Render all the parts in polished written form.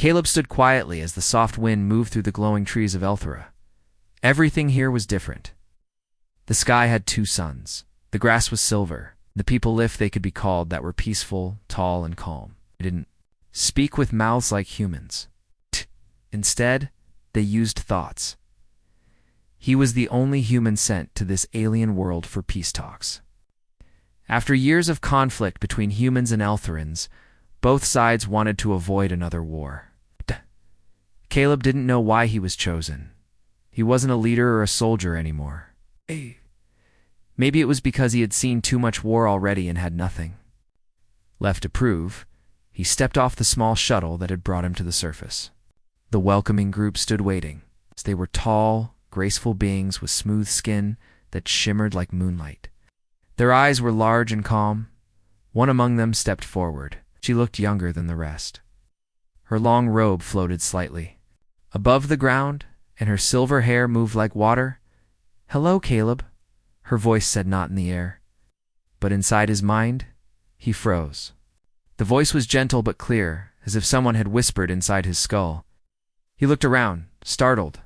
Caleb stood quietly as the soft wind moved through the glowing trees of Elthera. Everything here was different. The sky had two suns. The grass was silver. The people lived they could be called that were peaceful, tall, and calm. They didn't speak with mouths like humans. Instead, they used thoughts. He was the only human sent to this alien world for peace talks. After years of conflict between humans and Eltherans, both sides wanted to avoid another war. Caleb didn't know why he was chosen. He wasn't a leader or a soldier anymore. Maybe it was because he had seen too much war already and had nothing left to prove. He stepped off the small shuttle that had brought him to the surface. The welcoming group stood waiting. They were tall, graceful beings with smooth skin that shimmered like moonlight. Their eyes were large and calm. One among them stepped forward. She looked younger than the rest. Her long robe floated slightly above the ground, and her silver hair moved like water. "Hello, Caleb," her voice said, not in the air. But inside his mind, he froze. The voice was gentle but clear, as if someone had whispered inside his skull. He looked around, startled.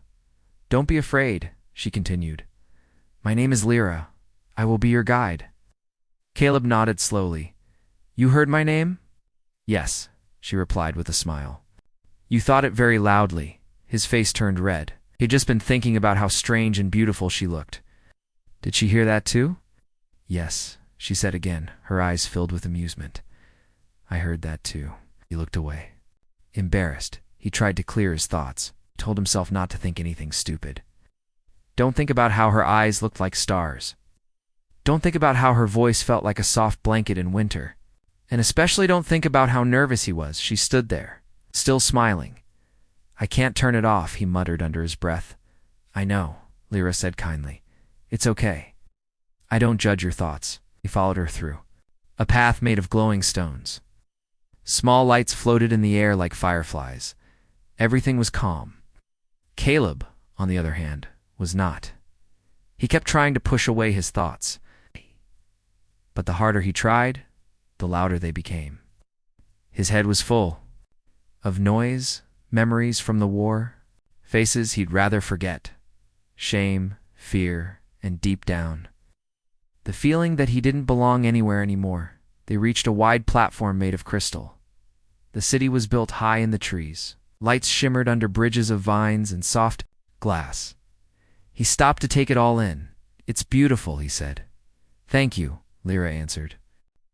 "Don't be afraid," she continued. "My name is Lyra. I will be your guide." Caleb nodded slowly. "You heard my name?" "Yes," she replied with a smile. "You thought it very loudly." His face turned red. He had just been thinking about how strange and beautiful she looked. "Did she hear that too?" "Yes," she said again, her eyes filled with amusement. "I heard that too." He looked away. Embarrassed, he tried to clear his thoughts. He told himself not to think anything stupid. Don't think about how her eyes looked like stars. Don't think about how her voice felt like a soft blanket in winter. And especially don't think about how nervous he was. She stood there, still smiling. "I can't turn it off," he muttered under his breath. "I know," Lyra said kindly. "It's okay. I don't judge your thoughts." He followed her through a path made of glowing stones. Small lights floated in the air like fireflies. Everything was calm. Caleb, on the other hand, was not. He kept trying to push away his thoughts. But the harder he tried, the louder they became. His head was full of noise, memories from the war, faces he'd rather forget, shame, fear, and deep down, the feeling that he didn't belong anywhere anymore. They reached a wide platform made of crystal. The city was built high in the trees. Lights shimmered under bridges of vines and soft glass. He stopped to take it all in. "It's beautiful," he said. "Thank you," Lyra answered.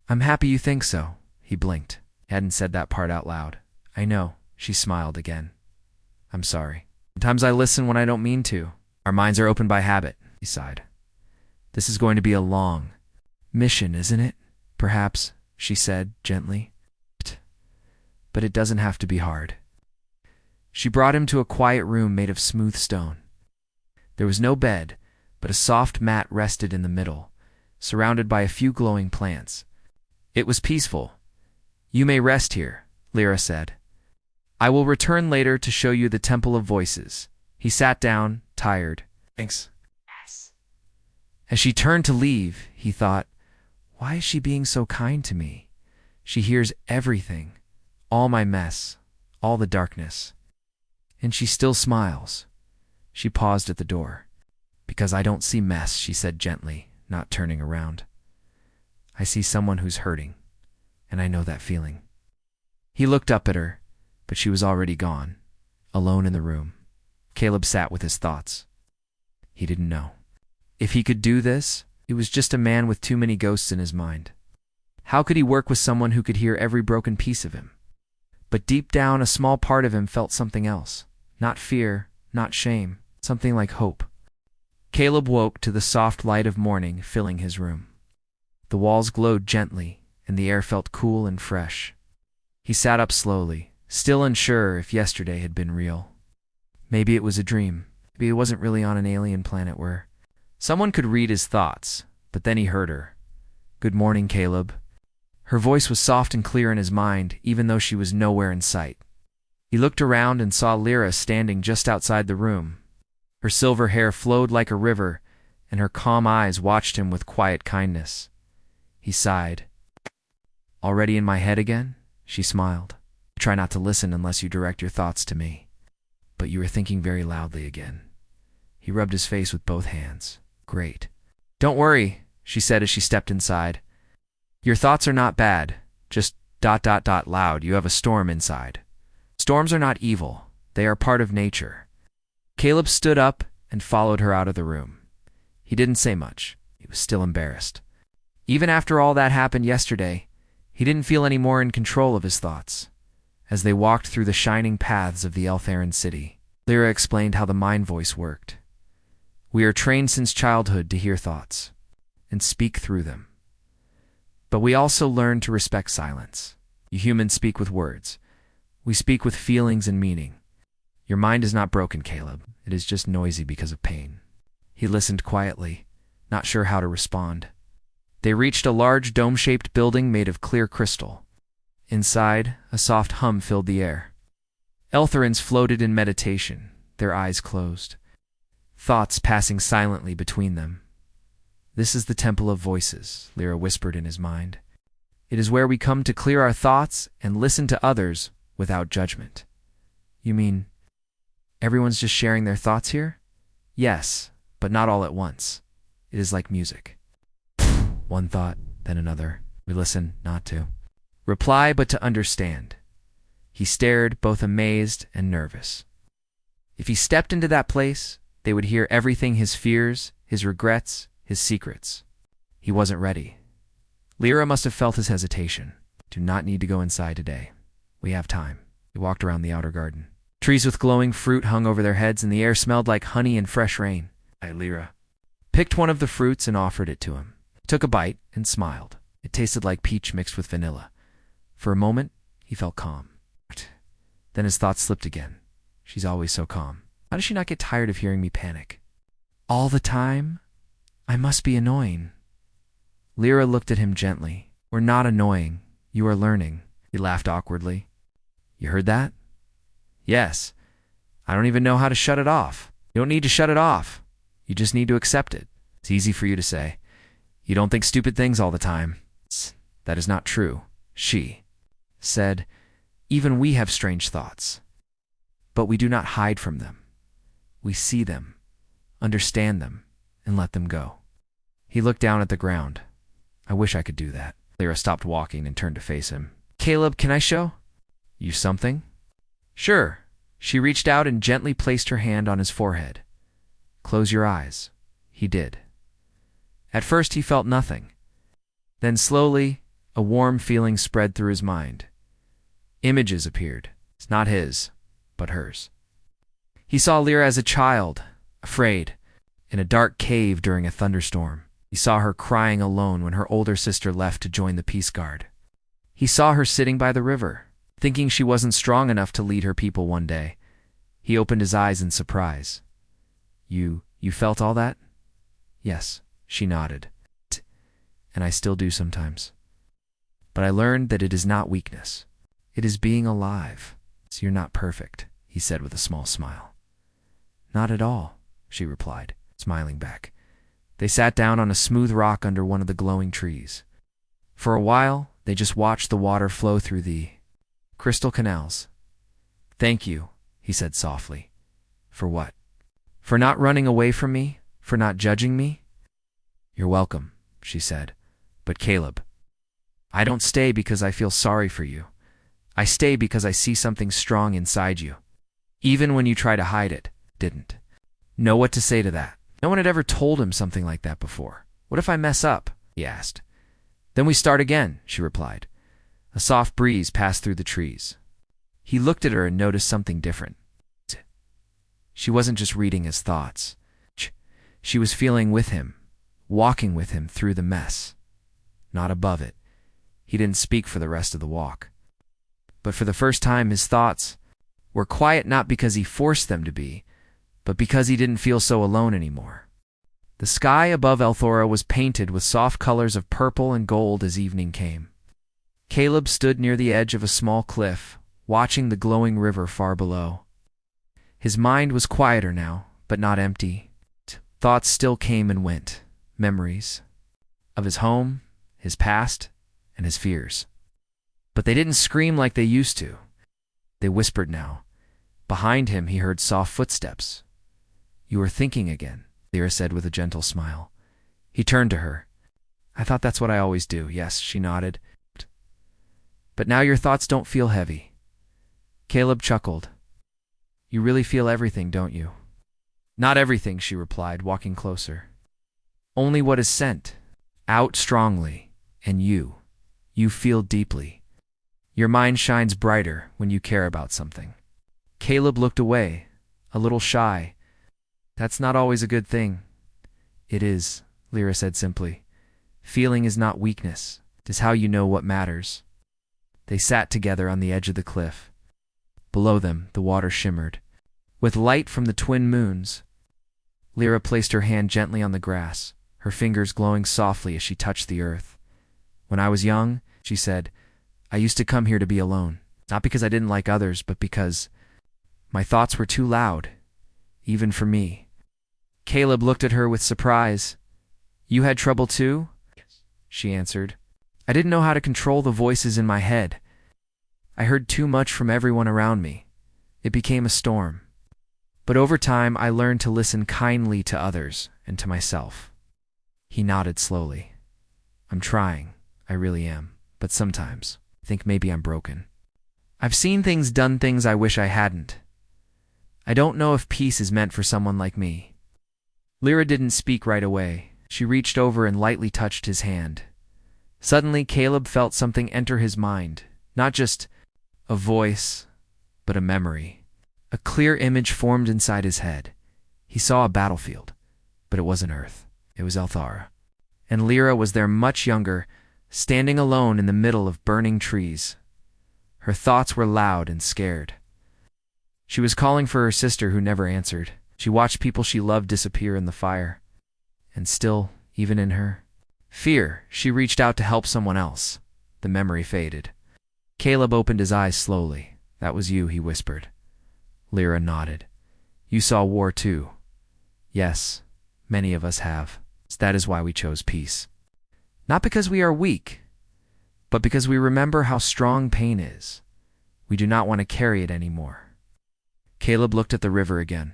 "I'm happy you think so." He blinked. He hadn't said that part out loud. "I know." She smiled again. "I'm sorry. Sometimes I listen when I don't mean to. Our minds are open by habit," he sighed. "This is going to be a long mission, isn't it? Perhaps," she said gently. "But it doesn't have to be hard." She brought him to a quiet room made of smooth stone. There was no bed, but a soft mat rested in the middle, surrounded by a few glowing plants. It was peaceful. "You may rest here," Lyra said. "I will return later to show you the Temple of Voices." He sat down, tired. "Thanks." "Yes." As she turned to leave, he thought, why is she being so kind to me? She hears everything, all my mess, all the darkness. And she still smiles. She paused at the door. "Because I don't see mess," she said gently, not turning around. "I see someone who's hurting, and I know that feeling." He looked up at her, but she was already gone, alone in the room. Caleb sat with his thoughts. He didn't know. If he could do this, he was just a man with too many ghosts in his mind. How could he work with someone who could hear every broken piece of him? But deep down, a small part of him felt something else. Not fear, not shame, something like hope. Caleb woke to the soft light of morning filling his room. The walls glowed gently, and the air felt cool and fresh. He sat up slowly, still unsure if yesterday had been real. Maybe it was a dream. Maybe it wasn't really on an alien planet where someone could read his thoughts. But then he heard her. "Good morning, Caleb." Her voice was soft and clear in his mind, even though she was nowhere in sight. He looked around and saw Lyra standing just outside the room. Her silver hair flowed like a river, and her calm eyes watched him with quiet kindness. He sighed. "Already in my head again?" She smiled. "I try not to listen unless you direct your thoughts to me. But you were thinking very loudly again. He rubbed his face with both hands. Great. Don't worry, she said as she stepped inside. Your thoughts are not bad, just ... loud. You have a storm inside. Storms are not evil. They are part of nature. Caleb stood up and followed her out of the room. He didn't say much. He was still embarrassed. Even after all that happened yesterday, he didn't feel any more in control of his thoughts. As they walked through the shining paths of the Eltheran city, Lyra explained how the mind voice worked. We are trained since childhood to hear thoughts and speak through them. But we also learn to respect silence. You humans speak with words. We speak with feelings and meaning. Your mind is not broken, Caleb. It is just noisy because of pain. He listened quietly, not sure how to respond. They reached a large dome-shaped building made of clear crystal. Inside, a soft hum filled the air. Eltherans floated in meditation, their eyes closed, thoughts passing silently between them. This is the Temple of Voices, Lyra whispered in his mind. It is where we come to clear our thoughts and listen to others without judgment. You mean, everyone's just sharing their thoughts here? Yes, but not all at once. It is like music. One thought, then another. We listen, not to reply, but to understand. He stared, both amazed and nervous. If he stepped into that place, they would hear everything: his fears, his regrets, his secrets. He wasn't ready. Lyra must have felt his hesitation. Do not need to go inside today. We have time. He walked around the outer garden. Trees with glowing fruit hung over their heads, and the air smelled like honey and fresh rain. Lyra picked one of the fruits and offered it to him. He took a bite and smiled. It tasted like peach mixed with vanilla. For a moment, he felt calm. Then his thoughts slipped again. She's always so calm. How does she not get tired of hearing me panic? All the time? I must be annoying. Lyra looked at him gently. We're not annoying. You are learning. He laughed awkwardly. You heard that? Yes. I don't even know how to shut it off. You don't need to shut it off. You just need to accept it. It's easy for you to say. You don't think stupid things all the time. That is not true. She said, even we have strange thoughts. But we do not hide from them. We see them, understand them, and let them go. He looked down at the ground. I wish I could do that. Lyra stopped walking and turned to face him. Caleb, can I show you something? Sure. She reached out and gently placed her hand on his forehead. Close your eyes. He did. At first he felt nothing. Then slowly, a warm feeling spread through his mind. Images appeared. It's not his, but hers. He saw Lyra as a child, afraid, in a dark cave during a thunderstorm. He saw her crying alone when her older sister left to join the Peace Guard. He saw her sitting by the river, thinking she wasn't strong enough to lead her people one day. He opened his eyes in surprise. You felt all that? Yes, she nodded. And I still do sometimes. But I learned that it is not weakness. It is being alive. So you're not perfect, he said with a small smile. Not at all, she replied, smiling back. They sat down on a smooth rock under one of the glowing trees. For a while, they just watched the water flow through the crystal canals. Thank you, he said softly. For what? For not running away from me? For not judging me? You're welcome, she said. But Caleb, I don't stay because I feel sorry for you. I stay because I see something strong inside you. Even when you try to hide it, didn't know what to say to that. No one had ever told him something like that before. What if I mess up? He asked. Then we start again, she replied. A soft breeze passed through the trees. He looked at her and noticed something different. She wasn't just reading his thoughts. She was feeling with him, walking with him through the mess. Not above it. He didn't speak for the rest of the walk. But for the first time, his thoughts were quiet, not because he forced them to be, but because he didn't feel so alone anymore. The sky above Elthora was painted with soft colors of purple and gold as evening came. Caleb stood near the edge of a small cliff, watching the glowing river far below. His mind was quieter now, but not empty. Thoughts still came and went, memories of his home, his past, and his fears. But they didn't scream like they used to. They whispered now. Behind him, he heard soft footsteps. "You are thinking again," Lyra said with a gentle smile. He turned to her. "I thought that's what I always do." "Yes," she nodded. "But now your thoughts don't feel heavy." Caleb chuckled. "You really feel everything, don't you?" "Not everything," she replied, walking closer. "Only what is sent out strongly, and you feel deeply. Your mind shines brighter when you care about something." Caleb looked away, a little shy. "That's not always a good thing." "It is," Lyra said simply. "Feeling is not weakness. It is how you know what matters." They sat together on the edge of the cliff. Below them, the water shimmered, with light from the twin moons. Lyra placed her hand gently on the grass, her fingers glowing softly as she touched the earth. "When I was young," she said, "I used to come here to be alone. Not because I didn't like others, but because my thoughts were too loud, even for me." Caleb looked at her with surprise. "You had trouble too?" "Yes," she answered. "I didn't know how to control the voices in my head. I heard too much from everyone around me. It became a storm. But over time, I learned to listen kindly to others and to myself." He nodded slowly. "I'm trying. I really am. But sometimes I think maybe I'm broken. I've seen things, done things I wish I hadn't. I don't know if peace is meant for someone like me." Lyra didn't speak right away. She reached over and lightly touched his hand. Suddenly, Caleb felt something enter his mind. Not just a voice, but a memory. A clear image formed inside his head. He saw a battlefield, but it wasn't Earth. It was Elthara. And Lyra was there much younger, standing alone in the middle of burning trees. Her thoughts were loud and scared. She was calling for her sister who never answered. She watched people she loved disappear in the fire. And still, even in her fear, she reached out to help someone else. The memory faded. Caleb opened his eyes slowly. "That was you," he whispered. Lyra nodded. "You saw war too." "Yes, many of us have. That is why we chose peace. Not because we are weak, but because we remember how strong pain is. We do not want to carry it anymore." Caleb looked at the river again.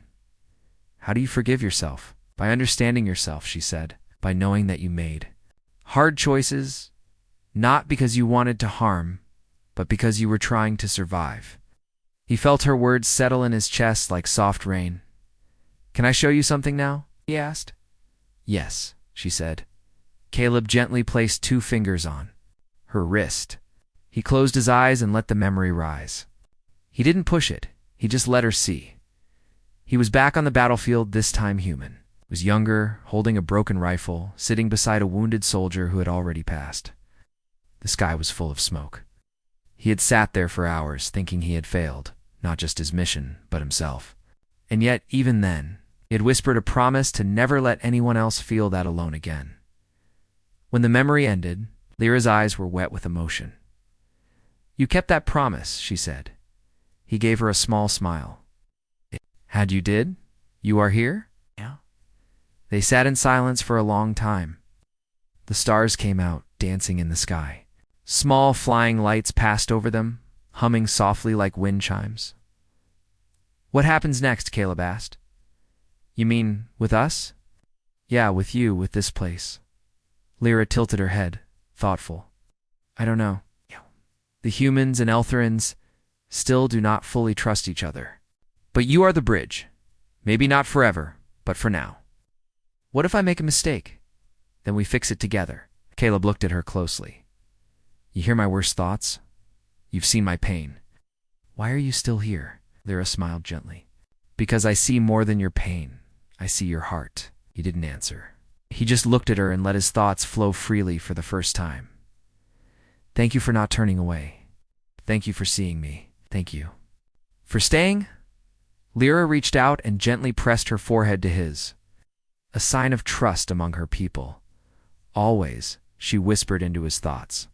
"How do you forgive yourself?" "By understanding yourself," she said. "By knowing that you made hard choices, not because you wanted to harm, but because you were trying to survive." He felt her words settle in his chest like soft rain. "Can I show you something now?" he asked. "Yes," she said. Caleb gently placed 2 fingers on her wrist. He closed his eyes and let the memory rise. He didn't push it. He just let her see. He was back on the battlefield, this time human. He was younger, holding a broken rifle, sitting beside a wounded soldier who had already passed. The sky was full of smoke. He had sat there for hours, thinking he had failed, not just his mission, but himself. And yet, even then, he had whispered a promise to never let anyone else feel that alone again. When the memory ended, Lyra's eyes were wet with emotion. "You kept that promise," she said. He gave her a small smile. "Had you did? You are here?" "Yeah." They sat in silence for a long time. The stars came out, dancing in the sky. Small flying lights passed over them, humming softly like wind chimes. "What happens next?" Caleb asked. "You mean with us?" "Yeah, with you, with this place." Lyra tilted her head, thoughtful. "I don't know. The humans and Eltharans still do not fully trust each other. But you are the bridge. Maybe not forever, but for now. What if I make a mistake? Then we fix it together." Caleb looked at her closely. "You hear my worst thoughts? You've seen my pain. Why are you still here?" Lyra smiled gently. "Because I see more than your pain. I see your heart." He didn't answer. He just looked at her and let his thoughts flow freely for the first time. "Thank you for not turning away. Thank you for seeing me. Thank you for staying." Lyra reached out and gently pressed her forehead to his, a sign of trust among her people. "Always," she whispered into his thoughts.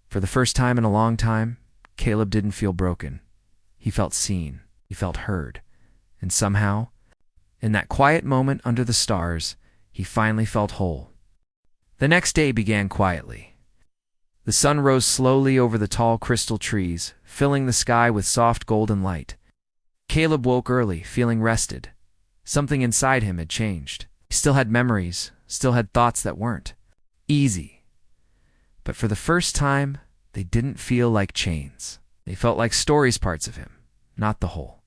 For the first time in a long time, Caleb didn't feel broken. He felt seen. He felt heard. And somehow, in that quiet moment under the stars, he finally felt whole. The next day began quietly. The sun rose slowly over the tall crystal trees, filling the sky with soft golden light. Caleb woke early, feeling rested. Something inside him had changed. He still had memories, still had thoughts that weren't easy. But for the first time, they didn't feel like chains. They felt like stories, parts of him, not the whole.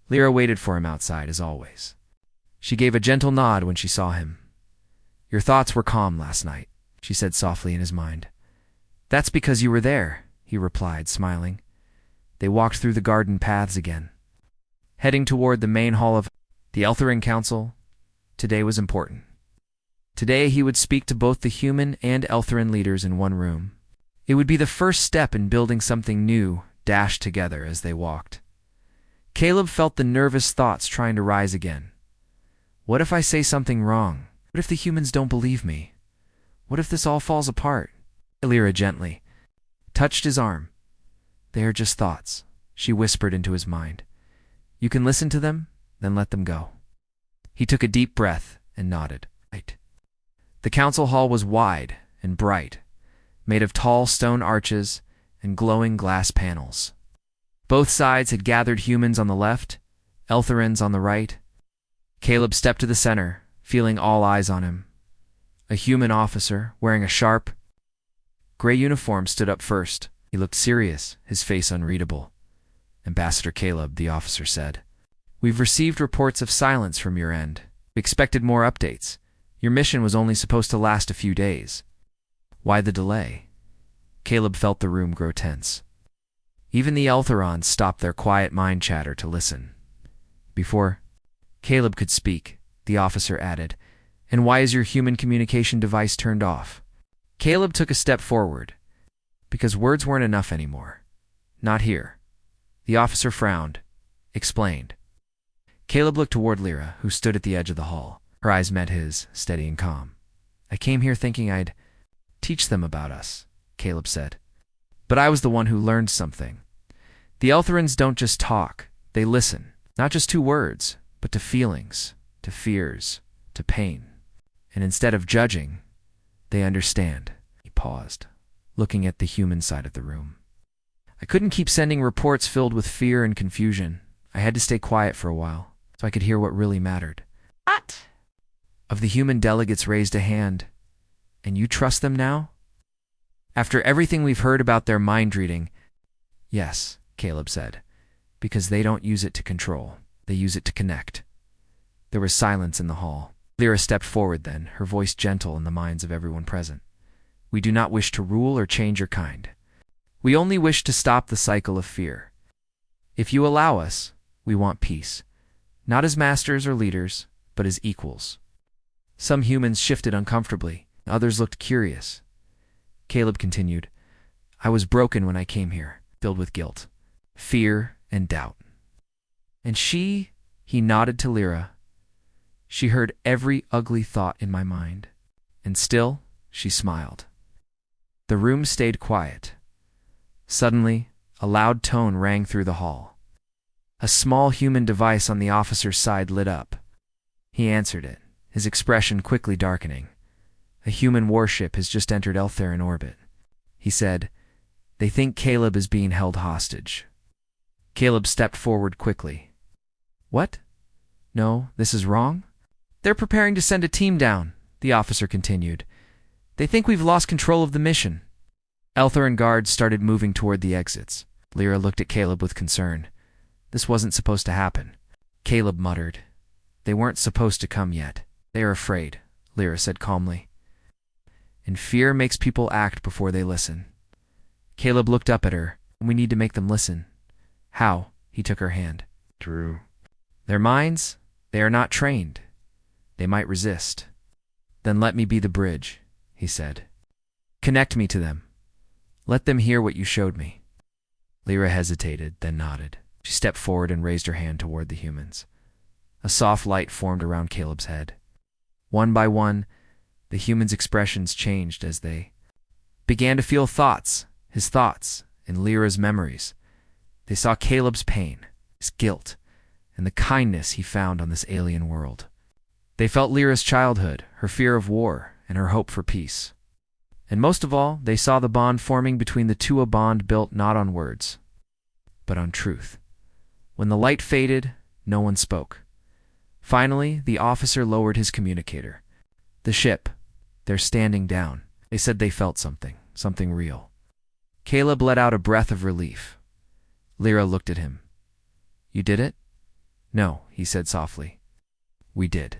Lyra waited for him outside, as always. She gave a gentle nod when she saw him. "Your thoughts were calm last night," she said softly in his mind. "That's because you were there," he replied, smiling. They walked through the garden paths again, heading toward the main hall of the Eltherin Council. Today was important. Today he would speak to both the human and Eltherin leaders in one room. It would be the first step in building something new, dashed together as they walked. Caleb felt the nervous thoughts trying to rise again. What if I say something wrong? What if the humans don't believe me? What if this all falls apart? Lyra gently touched his arm. "They are just thoughts," she whispered into his mind. "You can listen to them, then let them go." He took a deep breath and nodded. Right. The council hall was wide and bright, made of tall stone arches and glowing glass panels. Both sides had gathered humans on the left, Eltherins on the right. Caleb stepped to the center, feeling all eyes on him. A human officer, wearing a sharp, gray uniform, stood up first. He looked serious, his face unreadable. "Ambassador Caleb," the officer said, "we've received reports of silence from your end. We expected more updates. Your mission was only supposed to last a few days. Why the delay?" Caleb felt the room grow tense. Even the Eltherons stopped their quiet mind chatter to listen. Before Caleb could speak, the officer added, "And why is your human communication device turned off?" Caleb took a step forward. "Because words weren't enough anymore. Not here." The officer frowned, explained. Caleb looked toward Lyra, who stood at the edge of the hall. Her eyes met his, steady and calm. "I came here thinking I'd teach them about us," Caleb said. "But I was the one who learned something. The Eltherins don't just talk, they listen. Not just to words, but to feelings, to fears, to pain. And instead of judging, they understand." He paused, looking at the human side of the room. "I couldn't keep sending reports filled with fear and confusion. I had to stay quiet for a while, so I could hear what really mattered." What? Of the human delegates raised a hand. "And you trust them now?" "After everything we've heard about their mind reading," "Yes," Caleb said, "because they don't use it to control. They use it to connect." There was silence in the hall. Lyra stepped forward then, her voice gentle in the minds of everyone present. "We do not wish to rule or change your kind. We only wish to stop the cycle of fear. If you allow us, we want peace. Not as masters or leaders, but as equals." Some humans shifted uncomfortably. Others looked curious. Caleb continued, "I was broken when I came here, filled with guilt, fear, and doubt. And he nodded to Lyra. "She heard every ugly thought in my mind. And still, she smiled." The room stayed quiet. Suddenly, a loud tone rang through the hall. A small human device on the officer's side lit up. He answered it, his expression quickly darkening. "A human warship has just entered Eltherin orbit," he said. "They think Caleb is being held hostage." Caleb stepped forward quickly. "What? No, this is wrong?" "They're preparing to send a team down," the officer continued. "They think we've lost control of the mission." Eltherin guards started moving toward the exits. Lyra looked at Caleb with concern. This wasn't supposed to happen. Caleb muttered. "They weren't supposed to come yet. They are afraid," Lyra said calmly. "And fear makes people act before they listen." Caleb looked up at her. "We need to make them listen." "How?" He took her hand. True. "Their minds? They are not trained. They might resist." "Then let me be the bridge," he said. "Connect me to them. Let them hear what you showed me." Lyra hesitated, then nodded. She stepped forward and raised her hand toward the humans. A soft light formed around Caleb's head. One by one, the humans' expressions changed as they began to feel thoughts, his thoughts, and Lyra's memories. They saw Caleb's pain, his guilt, and the kindness he found on this alien world. They felt Lyra's childhood, her fear of war, and her hope for peace. And most of all, they saw the bond forming between the two, a bond built not on words, but on truth. When the light faded, no one spoke. Finally, the officer lowered his communicator. The ship, they're standing down. They said they felt something real. Caleb let out a breath of relief. Lyra looked at him. You did it? No, he said softly. We did.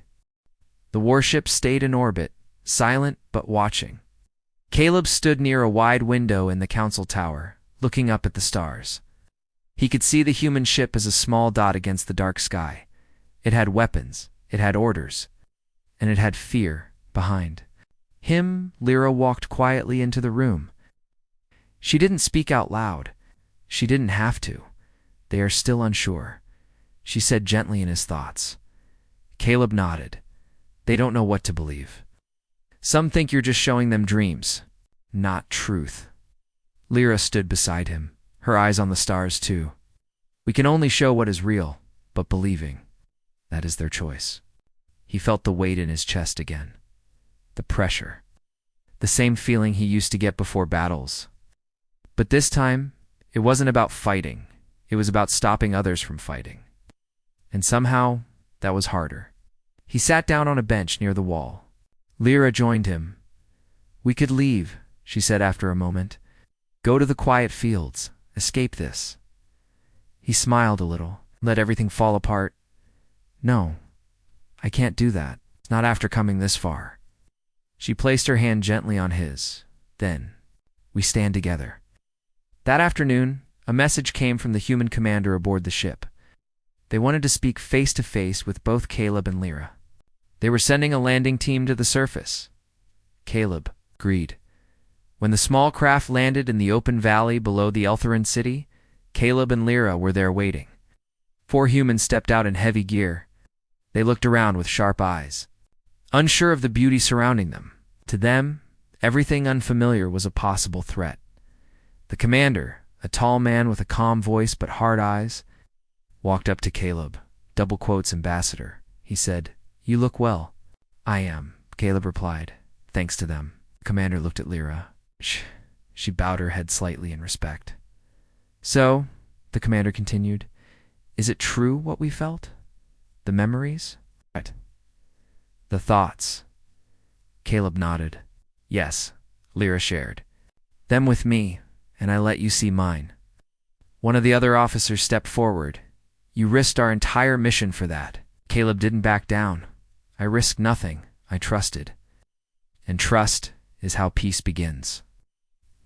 The warship stayed in orbit, silent but watching. Caleb stood near a wide window in the council tower, looking up at the stars. He could see the human ship as a small dot against the dark sky. It had weapons, it had orders, and it had fear behind. Lyra walked quietly into the room. She didn't speak out loud. She didn't have to. They are still unsure. She said gently in his thoughts. Caleb nodded. They don't know what to believe. Some think you're just showing them dreams, not truth. Lyra stood beside him, her eyes on the stars too. We can only show what is real, but believing, that is their choice. He felt the weight in his chest again. The pressure. The same feeling he used to get before battles. But this time, it wasn't about fighting. It was about stopping others from fighting. And somehow, that was harder. He sat down on a bench near the wall. Lyra joined him. We could leave, she said after a moment. Go to the quiet fields. Escape this. He smiled a little. Let everything fall apart. No, I can't do that. Not after coming this far. She placed her hand gently on his. Then, we stand together. That afternoon, a message came from the human commander aboard the ship. They wanted to speak face to face with both Caleb and Lyra. They were sending a landing team to the surface. Caleb agreed. When the small craft landed in the open valley below the Eltheran city, Caleb and Lyra were there waiting. 4 humans stepped out in heavy gear. They looked around with sharp eyes, unsure of the beauty surrounding them. To them, everything unfamiliar was a possible threat. The commander, a tall man with a calm voice but hard eyes, walked up to Caleb, double quotes ambassador. He said, You look well. I am, Caleb replied, thanks to them. The commander looked at Lyra. She bowed her head slightly in respect. So, the commander continued, is it true what we felt? The memories? Right. The thoughts. Caleb nodded. Yes, Lyra shared. Them with me, and I let you see mine. One of the other officers stepped forward. You risked our entire mission for that. Caleb didn't back down. I risked nothing. I trusted. And trust is how peace begins.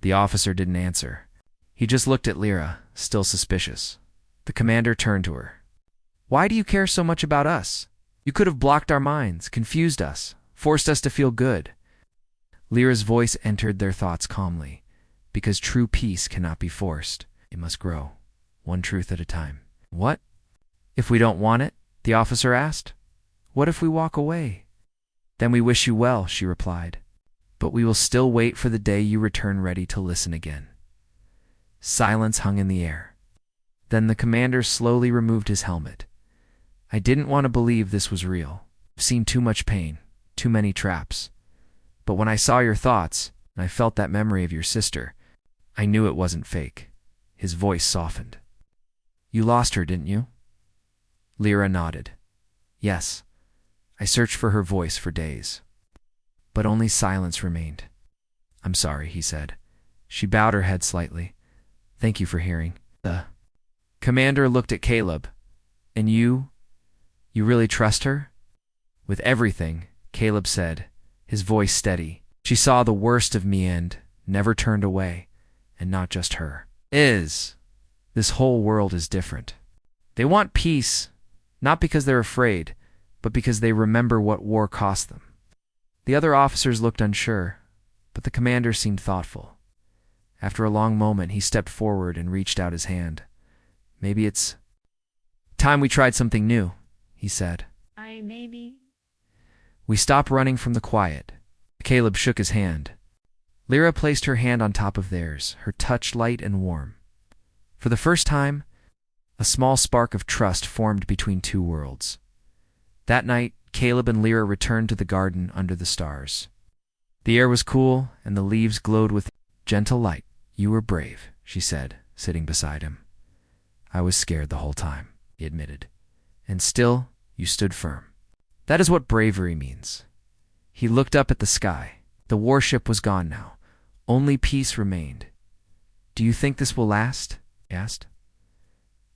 The officer didn't answer. He just looked at Lyra, still suspicious. The commander turned to her. Why do you care so much about us? You could have blocked our minds, confused us, forced us to feel good. Lyra's voice entered their thoughts calmly. Because true peace cannot be forced. It must grow, one truth at a time. What? If we don't want it? The officer asked. What if we walk away? Then we wish you well, she replied. But we will still wait for the day you return ready to listen again. Silence hung in the air. Then the commander slowly removed his helmet. I didn't want to believe this was real. I've seen too much pain, too many traps. But when I saw your thoughts, and I felt that memory of your sister, I knew it wasn't fake. His voice softened. You lost her, didn't you? Lyra nodded. Yes. I searched for her voice for days. But only silence remained. I'm sorry, he said. She bowed her head slightly. Thank you for hearing. The commander looked at Caleb. And you really trust her? With everything, Caleb said, his voice steady. She saw the worst of me and never turned away. And not just her. This whole world is different. They want peace, not because they're afraid, but because they remember what war cost them. The other officers looked unsure, but the commander seemed thoughtful. After a long moment, he stepped forward and reached out his hand. Maybe it's time we tried something new, he said. Maybe. We stopped running from the quiet. Caleb shook his hand. Lyra placed her hand on top of theirs, her touch light and warm. For the first time, a small spark of trust formed between two worlds. That night, Caleb and Lyra returned to the garden under the stars. The air was cool, and the leaves glowed with gentle light. "You were brave," she said, sitting beside him. "I was scared the whole time," he admitted. "And still, you stood firm. That is what bravery means." He looked up at the sky. The warship was gone now. Only peace remained. "Do you think this will last?" he asked.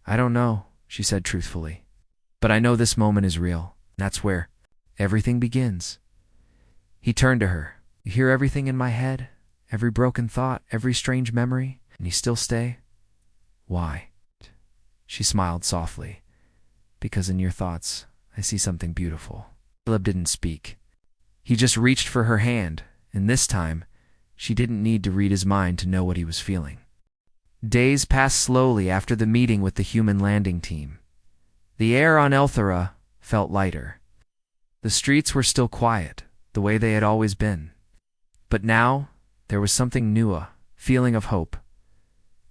"I don't know," she said truthfully. "But I know this moment is real. That's where everything begins." He turned to her. "You hear everything in my head? Every broken thought, every strange memory? And you still stay? Why?" She smiled softly. "Because in your thoughts, I see something beautiful." Caleb didn't speak. He just reached for her hand, and this time, she didn't need to read his mind to know what he was feeling. Days passed slowly after the meeting with the human landing team. The air on Elthera felt lighter. The streets were still quiet, the way they had always been. But now, there was something new, a feeling of hope.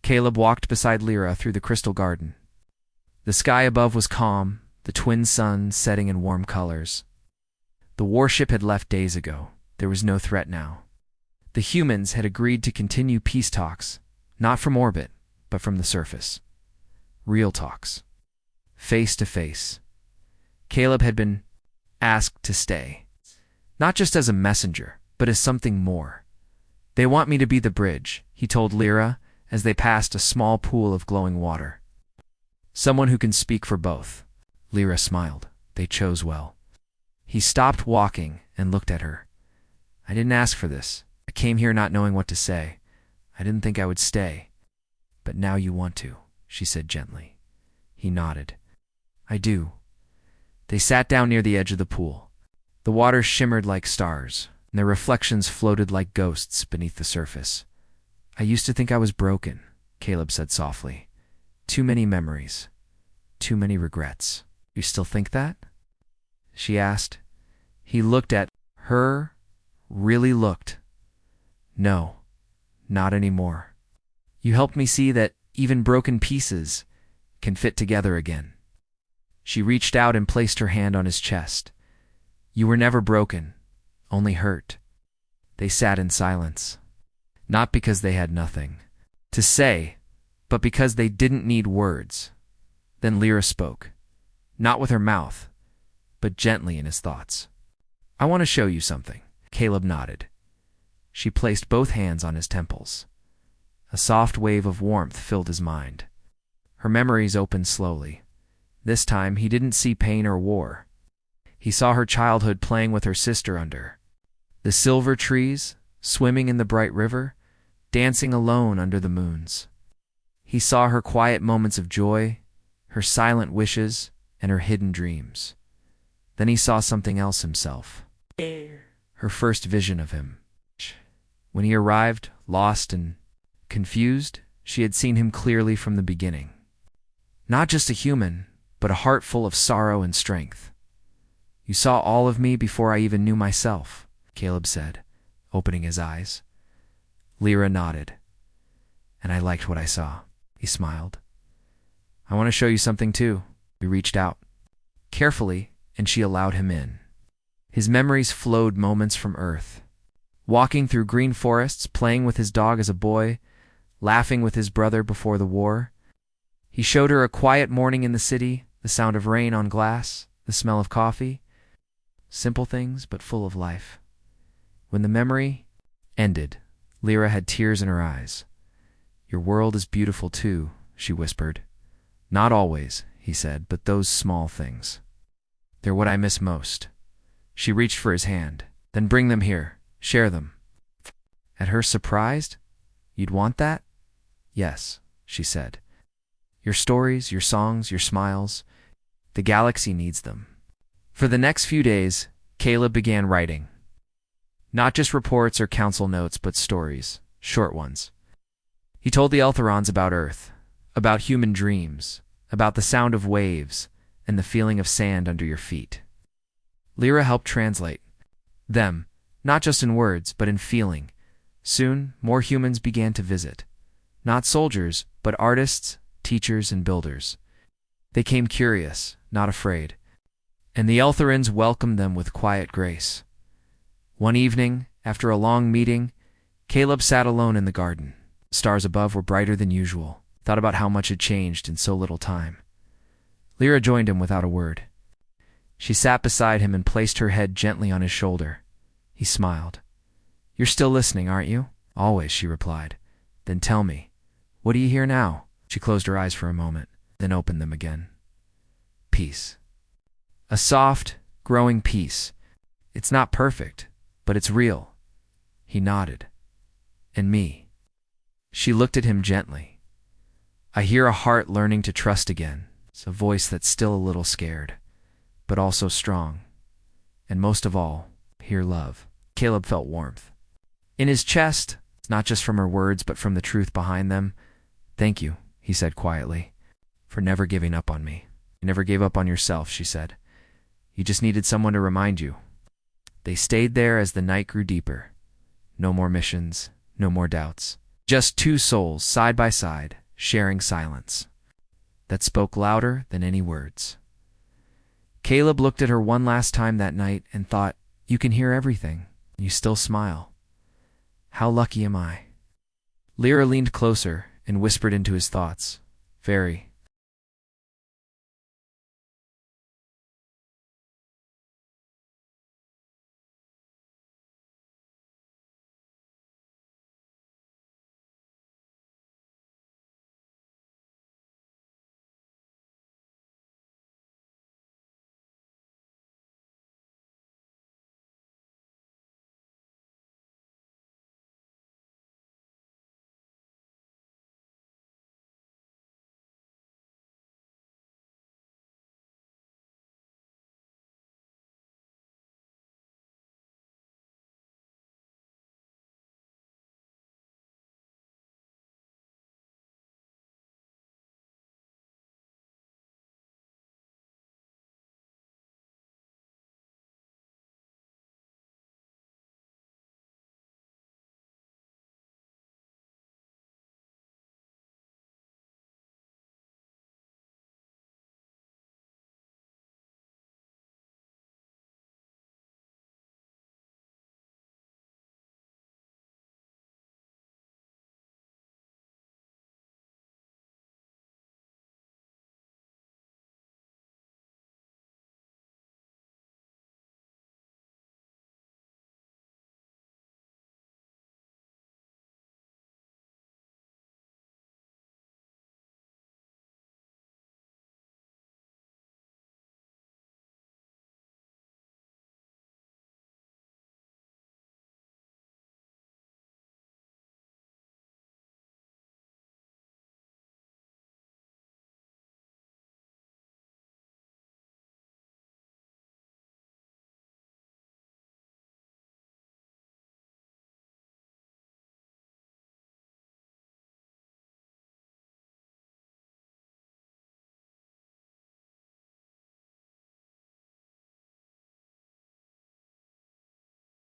Caleb walked beside Lyra through the crystal garden. The sky above was calm, the twin suns setting in warm colors. The warship had left days ago. There was no threat now. The humans had agreed to continue peace talks, not from orbit, but from the surface. Real talks. Face to face. Caleb had been asked to stay. Not just as a messenger, but as something more. "They want me to be the bridge," he told Lyra as they passed a small pool of glowing water. "Someone who can speak for both." Lyra smiled. They chose well. He stopped walking and looked at her. "I didn't ask for this. I came here not knowing what to say. I didn't think I would stay. But now you want to," she said gently. He nodded. "I do." They sat down near the edge of the pool. The water shimmered like stars, and their reflections floated like ghosts beneath the surface. "I used to think I was broken," Caleb said softly. "Too many memories. Too many regrets." "You still think that?" she asked. He looked at her, really looked. "No, not anymore. You helped me see that even broken pieces can fit together again." She reached out and placed her hand on his chest. "You were never broken, only hurt." They sat in silence. Not because they had nothing to say, but because they didn't need words. Then Lyra spoke, not with her mouth, but gently in his thoughts. "I want to show you something." Caleb nodded. She placed both hands on his temples. A soft wave of warmth filled his mind. Her memories opened slowly. This time he didn't see pain or war. He saw her childhood playing with her sister under the silver trees, swimming in the bright river, dancing alone under the moons. He saw her quiet moments of joy, her silent wishes, and her hidden dreams. Then he saw something else himself. Her first vision of him. When he arrived, lost and confused, she had seen him clearly from the beginning. Not just a human, but a heart full of sorrow and strength. "You saw all of me before I even knew myself," Caleb said, opening his eyes. Lyra nodded. "And I liked what I saw," he smiled. "I want to show you something too." He reached out carefully, and she allowed him in. His memories flowed moments from Earth. Walking through green forests, playing with his dog as a boy, laughing with his brother before the war. He showed her a quiet morning in the city, the sound of rain on glass, the smell of coffee. Simple things, but full of life. When the memory ended, Lyra had tears in her eyes. "Your world is beautiful too," she whispered. "Not always," he said, "but those small things. They're what I miss most." She reached for his hand. "Then bring them here. Share them." At her surprised, "You'd want that?" "Yes," she said. "Your stories, your songs, your smiles. The galaxy needs them." For the next few days, Caleb began writing. Not just reports or council notes, but stories, short ones. He told the Eltherons about Earth, about human dreams, about the sound of waves, and the feeling of sand under your feet. Lyra helped translate them, not just in words, but in feeling. Soon, more humans began to visit. Not soldiers, but artists, teachers, and builders. They came curious, not afraid. And the Eltherans welcomed them with quiet grace. One evening, After a long meeting, Caleb sat alone in the garden. Stars above were brighter than usual. Thought about how much had changed in so little time. Lyra joined him without a word. She sat beside him and placed her head gently on his shoulder. He smiled. "You're still listening, aren't you?" "Always," she replied. "Then tell me, what do you hear now?" She closed her eyes for a moment, then opened them again. Peace. A soft, growing peace. "It's not perfect, but it's real." He nodded. "And me?" She looked at him gently. "I hear a heart learning to trust again. It's a voice that's still a little scared, but also strong. And most of all, hear love." Caleb felt warmth in his chest, not just from her words, but from the truth behind them. "Thank you," he said quietly, "for never giving up on me." "You never gave up on yourself," she said. "You just needed someone to remind you." They stayed there as the night grew deeper. No more missions, no more doubts. Just two souls side by side, sharing silence that spoke louder than any words. Caleb looked at her one last time that night and thought, "You can hear everything. You still smile. How lucky am I?" Lyra leaned closer and whispered into his thoughts, "Very,